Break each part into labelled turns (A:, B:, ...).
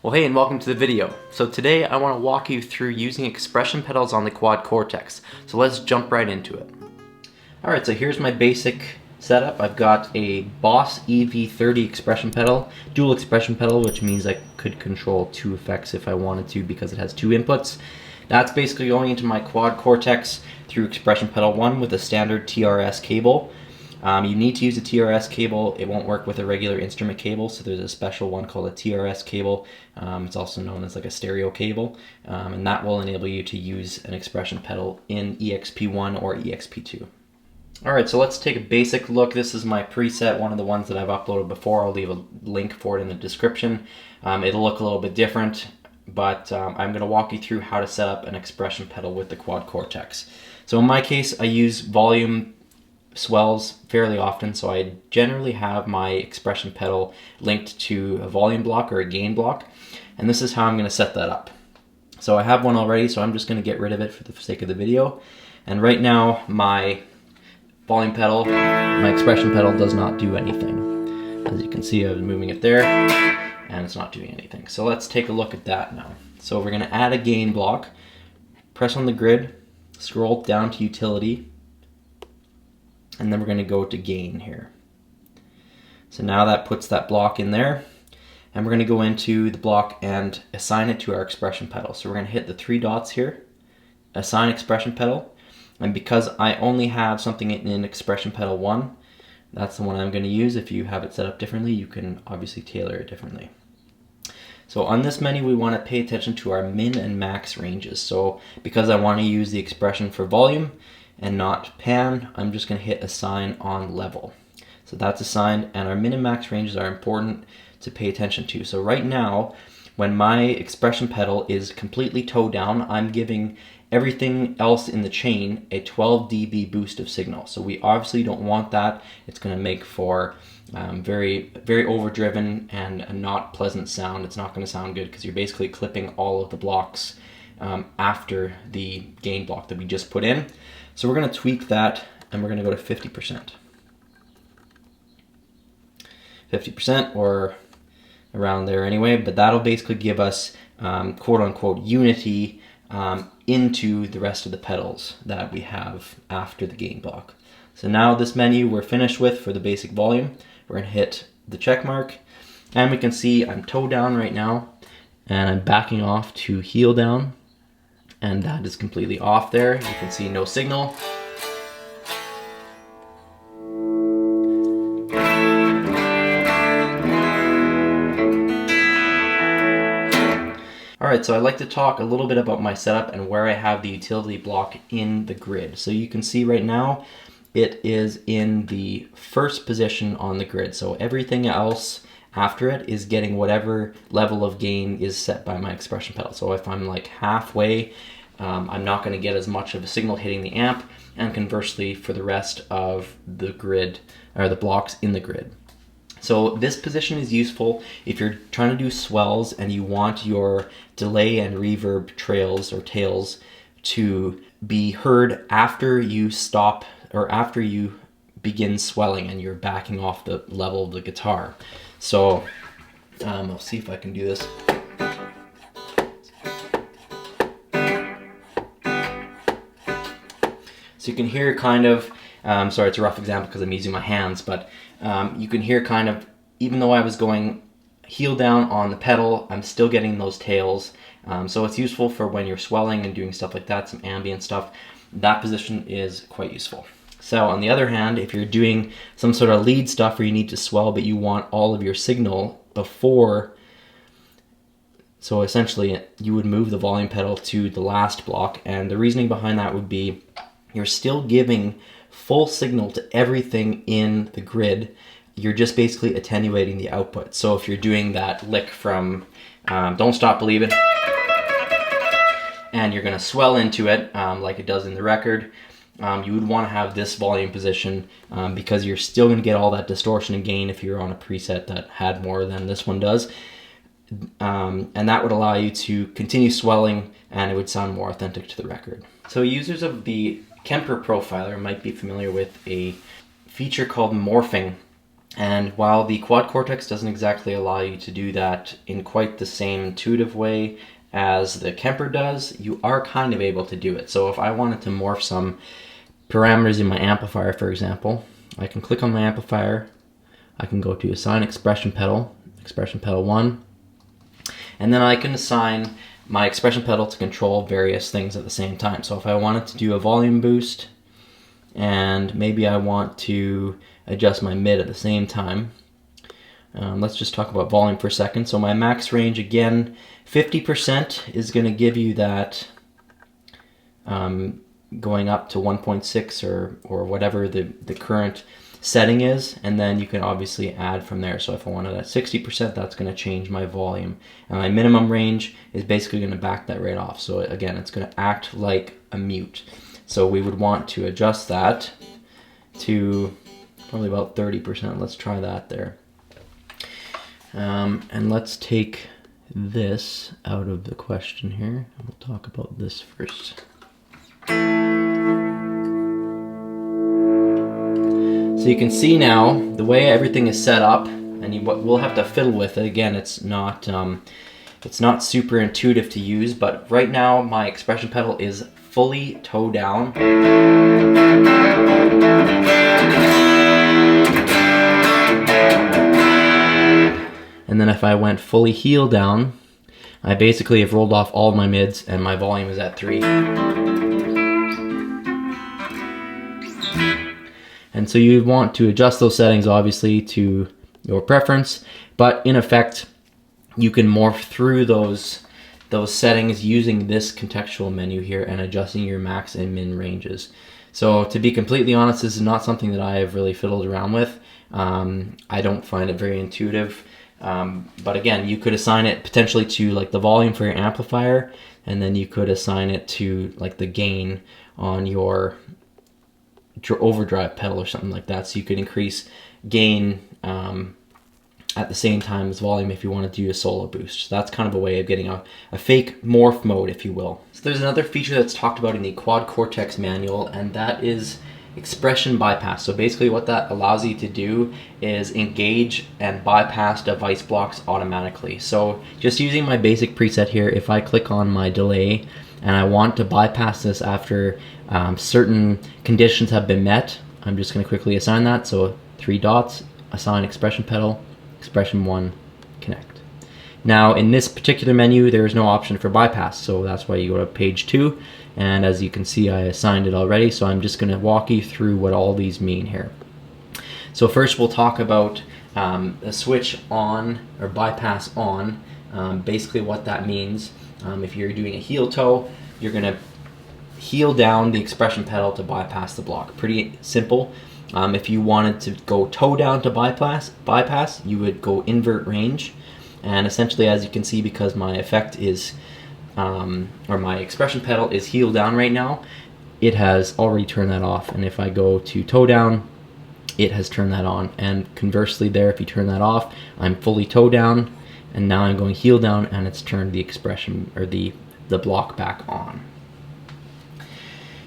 A: Well, hey, and welcome to the video. So today I want to walk you through using expression pedals on the Quad Cortex. So let's jump right into it. Alright, so here's my basic setup. I've got a Boss EV30 expression pedal, dual expression pedal, which means I could control two effects if I wanted to because it has two inputs. That's basically going into my Quad Cortex through expression pedal 1 with a standard TRS cable. You need to use a TRS cable. It won't work with a regular instrument cable, so there's a special one called a TRS cable. It's also known as like a stereo cable, and that will enable you to use an expression pedal in EXP1 or EXP2. Alright, so let's take a basic look. This is my preset, one of the ones that I've uploaded before. I'll leave a link for it in the description. It'll look a little bit different, but I'm going to walk you through how to set up an expression pedal with the Quad Cortex. So in my case, I use volume swells fairly often, so I generally have my expression pedal linked to a volume block or a gain block, and this is how I'm going to set that up. So I have one already, so I'm just going to get rid of it for the sake of the video. And right now my volume pedal, my expression pedal, does not do anything. As you can see, I was moving it there and it's not doing anything. So let's take a look at that now. So we're going to add a gain block, press on the grid, scroll down to utility, and then we're going to go to gain here. So now that puts that block in there, and we're going to go into the block and assign it to our expression pedal. So we're going to hit the three dots here, assign expression pedal, and because I only have something in expression pedal 1, that's the one I'm going to use. If you have it set up differently, you can obviously tailor it differently. So on this menu, we want to pay attention to our min and max ranges. So because I want to use the expression for volume and not pan, I'm just going to hit assign on level. So that's assigned, and our min and max ranges are important to pay attention to. So right now, when my expression pedal is completely toe down, I'm giving everything else in the chain a 12 dB boost of signal. So we obviously don't want that. It's going to make for very overdriven and a not pleasant sound. It's not going to sound good because you're basically clipping all of the blocks after the gain block that we just put in. So we're going to tweak that, and we're going to go to 50%. 50% or around there anyway, but that'll basically give us quote-unquote unity into the rest of the pedals that we have after the gain block. So now this menu we're finished with for the basic volume. We're going to hit the check mark, and we can see I'm toe down right now, and I'm backing off to heel down. And that is completely off there. You can see no signal. Alright, so I'd like to talk a little bit about my setup and where I have the utility block in the grid. So you can see right now it is in the first position on the grid. So everything else after it is getting whatever level of gain is set by my expression pedal. So if I'm like halfway, I'm not going to get as much of a signal hitting the amp, and conversely for the rest of the grid, or the blocks in the grid. So this position is useful if you're trying to do swells and you want your delay and reverb trails or tails to be heard after you stop or after you begin swelling and you're backing off the level of the guitar. So I'll see if I can do this. So you can hear kind of, sorry, it's a rough example because I'm using my hands, but you can hear kind of, even though I was going heel down on the pedal, I'm still getting those tails. So it's useful for when you're swelling and doing stuff like that, some ambient stuff. That position is quite useful. So on the other hand, if you're doing some sort of lead stuff where you need to swell, but you want all of your signal before, so essentially you would move the volume pedal to the last block, and the reasoning behind that would be you're still giving full signal to everything in the grid. You're just basically attenuating the output. So if you're doing that lick from Don't Stop Believin', and you're going to swell into it like it does in the record, you would want to have this volume position because you're still going to get all that distortion and gain if you're on a preset that had more than this one does. And that would allow you to continue swelling, and it would sound more authentic to the record. So users of the Kemper Profiler might be familiar with a feature called Morphing, And while the Quad Cortex doesn't exactly allow you to do that in quite the same intuitive way as the Kemper does, you are kind of able to do it. So if I wanted to morph some parameters in my amplifier, for example, I can click on my amplifier, I can go to assign expression pedal 1, and then I can assign my expression pedal to control various things at the same time. So if I wanted to do a volume boost, and maybe I want to adjust my mid at the same time, let's just talk about volume for a second. So my max range, again, 50% is going to give you that going up to 1.6 or whatever the current setting is, and then you can obviously add from there. So if I wanted at 60%, that's going to change my volume, and my minimum range is basically going to back that right off. So again, it's going to act like a mute. So we would want to adjust that to probably about 30%. Let's try that there. And let's take this out of the question here. We'll talk about this first. So you can see now the way everything is set up, and we'll have to fiddle with it. Again, it's not super intuitive to use, but right now my expression pedal is fully toe down. And then if I went fully heel down, I basically have rolled off all of my mids and my volume is at 3. And so you want to adjust those settings obviously to your preference, but in effect you can morph through those settings using this contextual menu here and adjusting your max and min ranges. So to be completely honest, this is not something that I have really fiddled around with. I don't find it very intuitive. But again, you could assign it potentially to like the volume for your amplifier, and then you could assign it to like the gain on your overdrive pedal or something like that. So you could increase gain at the same time as volume if you want to do a solo boost. So that's kind of a way of getting a fake morph mode, if you will. So there's another feature that's talked about in the Quad Cortex manual, and that is expression bypass. So basically what that allows you to do is engage and bypass device blocks automatically. So just using my basic preset here, if I click on my delay and I want to bypass this after certain conditions have been met, I'm just going to quickly assign that. So 3 dots, assign expression pedal, expression 1, connect. Now in this particular menu there is no option for bypass, so that's why you go to page 2, and as you can see I assigned it already, so I'm just going to walk you through what all these mean here. So first we'll talk about a switch on or bypass on. Basically what that means, if you're doing a heel toe, you're going to heel down the expression pedal to bypass the block. Pretty simple. If you wanted to go toe down to bypass, you would go invert range. And essentially, as you can see, because my effect is, or my expression pedal is heel down right now, it has already turned that off. And if I go to toe down, it has turned that on. And conversely there, if you turn that off, I'm fully toe down, and now I'm going heel down, and it's turned the expression, or the block back on.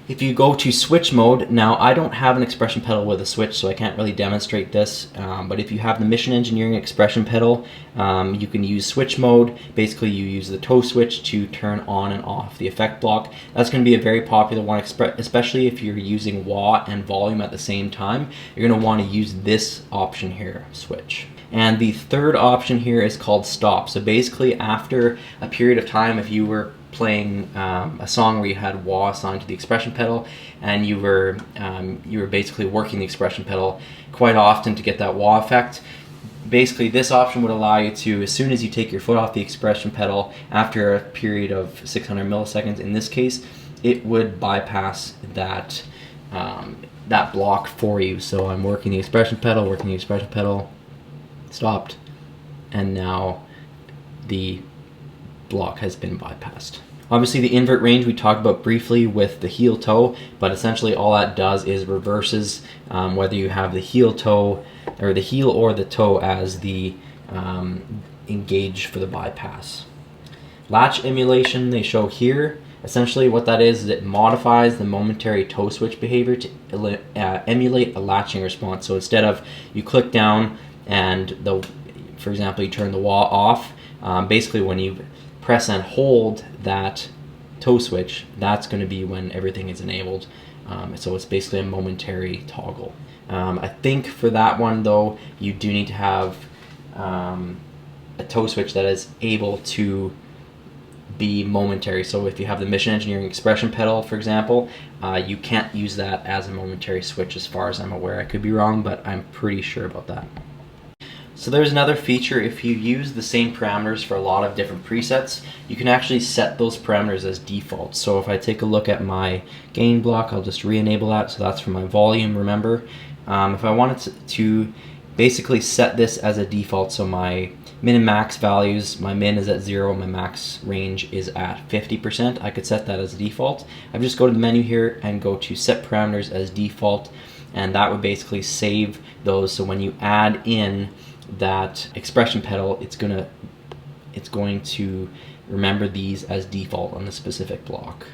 A: If you go to switch mode, now I don't have an expression pedal with a switch, so I can't really demonstrate this, but if you have the Mission Engineering expression pedal, you can use switch mode. Basically you use the toe switch to turn on and off the effect block. That's going to be a very popular one, especially if you're using wah and volume at the same time. You're going to want to use this option here, switch. And the third option here is called stop. So basically after a period of time, if you were playing a song where you had wah assigned to the expression pedal, and you were basically working the expression pedal quite often to get that wah effect, basically this option would allow you to, as soon as you take your foot off the expression pedal after a period of 600 milliseconds in this case, it would bypass that that block for you. So I'm working the expression pedal, stopped, and now the block has been bypassed. Obviously the invert range we talked about briefly with the heel toe, but essentially all that does is reverses whether you have the heel toe or the heel or the toe as the engage for the bypass. Latch emulation they show here. Essentially what that is it modifies the momentary toe switch behavior to emulate a latching response. So instead of you click down and for example, you turn the wah off, basically when you press and hold that toe switch, that's going to be when everything is enabled. So it's basically a momentary toggle. I think for that one though, you do need to have a toe switch that is able to be momentary. So if you have the Mission Engineering expression pedal, for example, you can't use that as a momentary switch as far as I'm aware. I could be wrong, but I'm pretty sure about that. So there's another feature. If you use the same parameters for a lot of different presets, you can actually set those parameters as default. So if I take a look at my gain block, I'll just re-enable that. So that's for my volume, remember. If I wanted to basically set this as a default, so my min and max values, my min is at 0, my max range is at 50%, I could set that as default. I just go to the menu here and go to set parameters as default, and that would basically save those. So when you add in that expression pedal, it's going to remember these as default on the specific block.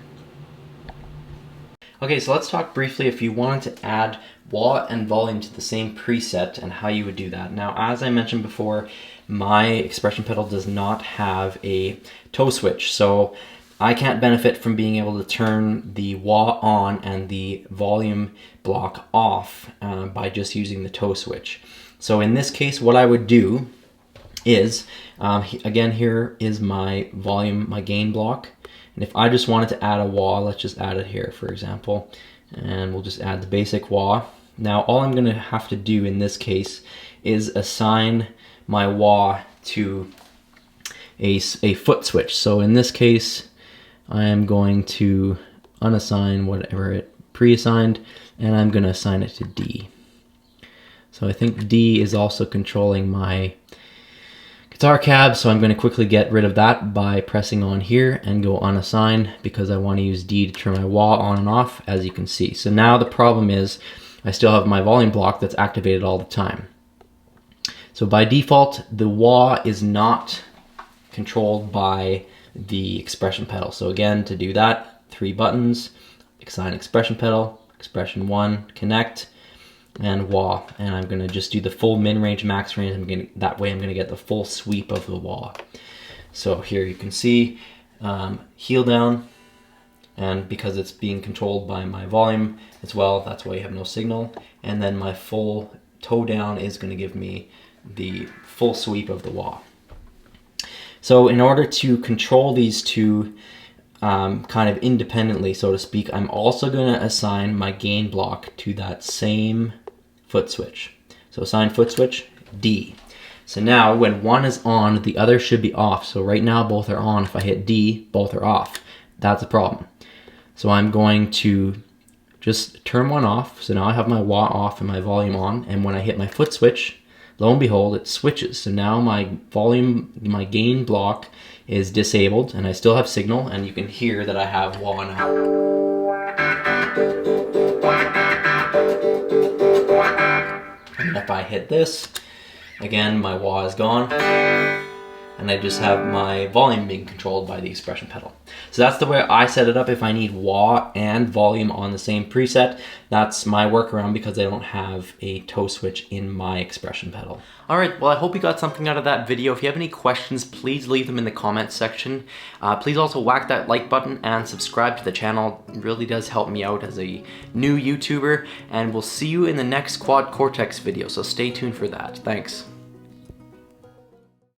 A: Okay, so let's talk briefly if you wanted to add wah and volume to the same preset and how you would do that. Now, as I mentioned before, my expression pedal does not have a toe switch, so I can't benefit from being able to turn the wah on and the volume block off by just using the toe switch. So in this case, what I would do is, again, here is my volume, my gain block. And if I just wanted to add a wah, let's just add it here, for example, and we'll just add the basic wah. Now, all I'm gonna have to do in this case is assign my wah to a foot switch. So in this case, I am going to unassign whatever it pre-assigned, and I'm gonna assign it to D. So I think D is also controlling my guitar cab, so I'm going to quickly get rid of that by pressing on here and go unassign, because I want to use D to turn my wah on and off, as you can see. So now the problem is I still have my volume block that's activated all the time. So by default, the wah is not controlled by the expression pedal. So again, to do that, 3 buttons, assign expression pedal, expression 1, connect, and wah, and I'm gonna just do the full min range, max range. That way I'm gonna get the full sweep of the wah. So here you can see heel down, and because it's being controlled by my volume as well, that's why you have no signal. And then my full toe down is gonna give me the full sweep of the wah. So in order to control these two kind of independently, so to speak, I'm also gonna assign my gain block to that same foot switch. So assign foot switch, D. So now when one is on, the other should be off. So right now both are on. If I hit D, both are off. That's a problem. So I'm going to just turn one off. So now I have my wah off and my volume on, and when I hit my foot switch, lo and behold, it switches. So now my volume, my gain block is disabled, and I still have signal, and you can hear that I have wah now. And if I hit this, again, my wah is gone, and I just have my volume being controlled by the expression pedal. So that's the way I set it up. If I need wah and volume on the same preset, that's my workaround, because I don't have a toe switch in my expression pedal. All right, well, I hope you got something out of that video. If you have any questions, please leave them in the comments section. Please also whack that like button and subscribe to the channel. It really does help me out as a new YouTuber, and we'll see you in the next Quad Cortex video, so stay tuned for that. Thanks.